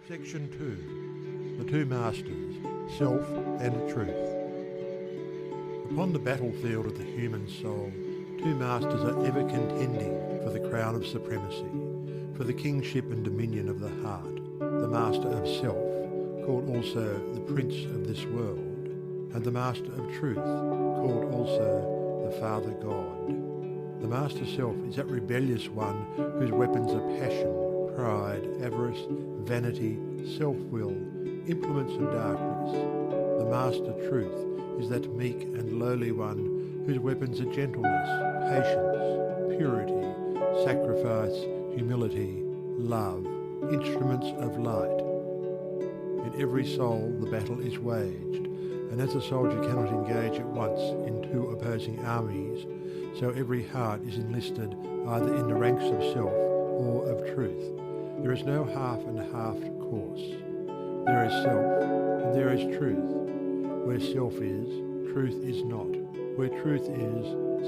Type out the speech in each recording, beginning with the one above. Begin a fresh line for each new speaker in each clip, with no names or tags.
Section 2. The Two Masters, Self and Truth. Upon the battlefield of the human soul, two masters are ever contending for the crown of supremacy, for the kingship and dominion of the heart, the master of self, called also the prince of this world, and the master of truth, called also the Father God. The master self is that rebellious one whose weapons are passion, pride, avarice, vanity, self-will, implements of darkness. The master truth is that meek and lowly one whose weapons are gentleness, patience, purity, sacrifice, humility, love, instruments of light. In every soul the battle is waged, and as a soldier cannot engage at once in two opposing armies, so every heart is enlisted either in the ranks of self or of truth. There is no half and half course. There is self, and there is truth. Where self is, truth is not. Where truth is,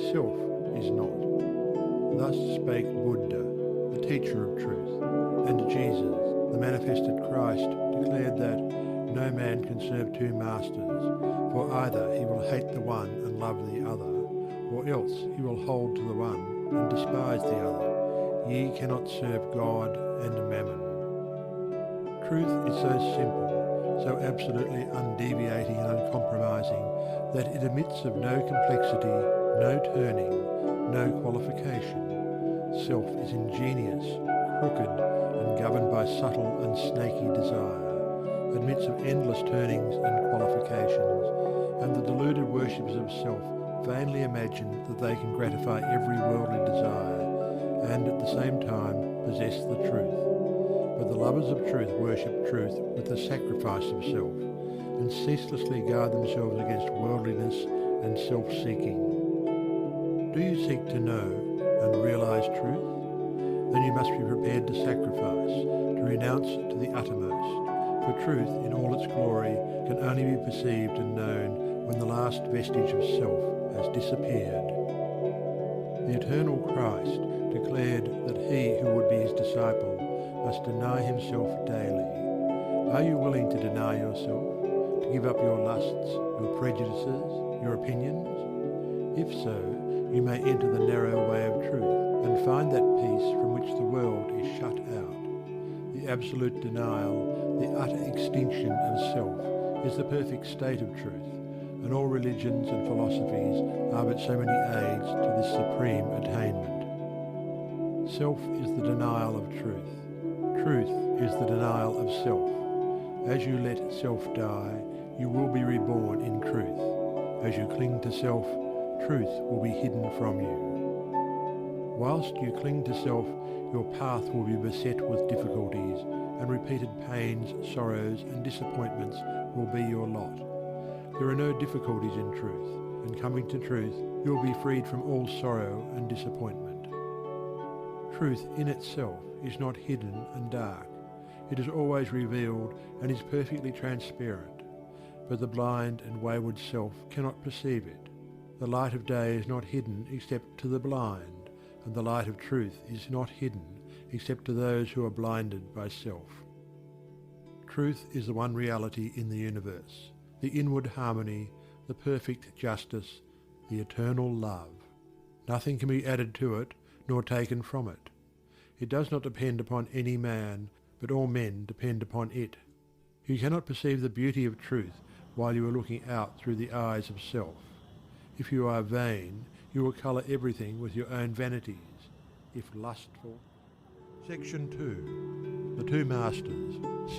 self is not. Thus spake Buddha, the teacher of truth, and Jesus, the manifested Christ, declared that no man can serve two masters, for either he will hate the one and love the other, or else he will hold to the one and despise the other. Ye cannot serve God and mammon. Truth is so simple, so absolutely undeviating and uncompromising, that it admits of no complexity, no turning, no qualification. Self is ingenious, crooked, and governed by subtle and snaky desire, admits of endless turnings and qualifications, and the deluded worshippers of self vainly imagine that they can gratify every worldly desire, and at the same time possess the truth. But the lovers of truth worship truth with the sacrifice of self, and ceaselessly guard themselves against worldliness and self-seeking. Do you seek to know and realize truth? Then you must be prepared to sacrifice, to renounce to the uttermost, for truth in all its glory can only be perceived and known when the last vestige of self has disappeared. The eternal Christ declared that he who would be his disciple must deny himself daily. Are you willing to deny yourself, to give up your lusts, your prejudices, your opinions? If so, you may enter the narrow way of truth and find that peace from which the world is shut out. The absolute denial, the utter extinction of self is the perfect state of truth, and all religions and philosophies are but so many aids to this supreme attainment. Self is the denial of truth. Truth is the denial of self. As you let self die, you will be reborn in truth. As you cling to self, truth will be hidden from you. Whilst you cling to self, your path will be beset with difficulties, and repeated pains, sorrows, and disappointments will be your lot. There are no difficulties in truth, and coming to truth, you will be freed from all sorrow and disappointment. Truth in itself is not hidden and dark. It is always revealed and is perfectly transparent, but the blind and wayward self cannot perceive it. The light of day is not hidden except to the blind, and the light of truth is not hidden except to those who are blinded by self. Truth is the one reality in the universe, the inward harmony, the perfect justice, the eternal love. Nothing can be added to it, nor taken from it. It does not depend upon any man, but all men depend upon it. You cannot perceive the beauty of truth while you are looking out through the eyes of self. If you are vain, you will colour everything with your own vanities. If lustful... Section 2. The Two Masters.